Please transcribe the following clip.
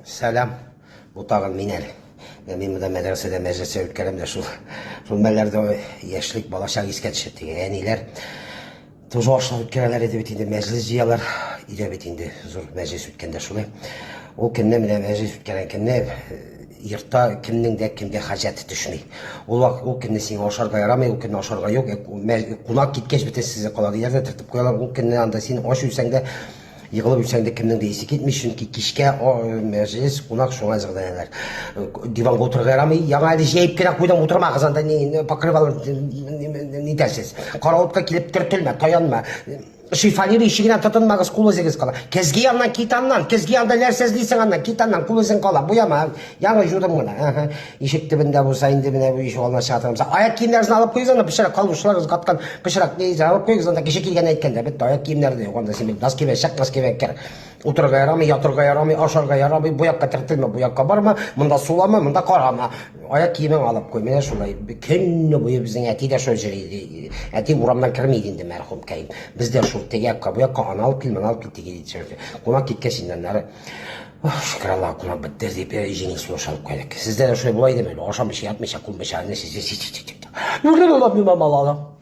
Selam. Bu tağın miner. Мен мында медреседе мәжлисте үткәрәм дә шул мәлләрдә яшьлек балачак искә төшеп тиген. Әниләр тоже ашлап үткәрәләр иде бит инде, мәҗлис җыялар иде бит инде, зур мәҗлис үткәндә шулай. Ул көнне менә мәҗлис үткәргән көнне йортта кемнең дә кемгә хаҗәте төшми. Ул көнне сиңа ашарга ярамый, ул көнне ашарга юк. Кунак киткәч бит сезгә калагыйларда тертеп куялар. Ул көнне анда син аш үсәң дә yığılıp üçsəndə kimdən də isi gitmiş, çünki kişkə məclis, qonaq şuna zıqdayanlar. Divan oturğa yaramay, yağa əli jeyib kənə qoydan oturma qızanda pakrivalın ne dərsiz. Qaravutqa kilip türtülmə, tayanma. Şifaniyle işigine tutunma kız kulu zəgiz qala. Kezgi yandan kitandan, kezgi yanda nərsəzliysən andan kitandan kulu zən qala. Bu yama, yağı judum qına. İşik dibində bu, sayın dibində bu işi olmaz şatırımsa. Ayak kiyimlərini alıp koyuzanda pişirak kalmışlar qız qatqan pişirak neyiz alıp koyuzanda kişi kilgen etkende. Bitti ayak kiyimləri de yok. Onda sen nas kiyime, şak nas kiyime ker. Oturga yaramay, yatırga yaramay, aşarga yaramay, bu yakka tırtılma, bu yakka barma, mında sulama, mında qarama. Ayak kiyimen alıp koy. Mene şulay. Künni boyu bizim eti de şöyle eti uğramdan kirmeydi indi merhum kayın. Biz de şu tegakka bu yakka analıp kilmen alıp gitti gidi şöyle. Konak gitkesindenleri. Şükür Allah'a konak bitti deyip ijini sulaşalıp koyduk. Sizde de şöyle bulaydı böyle. Aşam bir şey yapmayacak, kulmayacak. Ne siz. Yürü lan bilmem Allah'ım.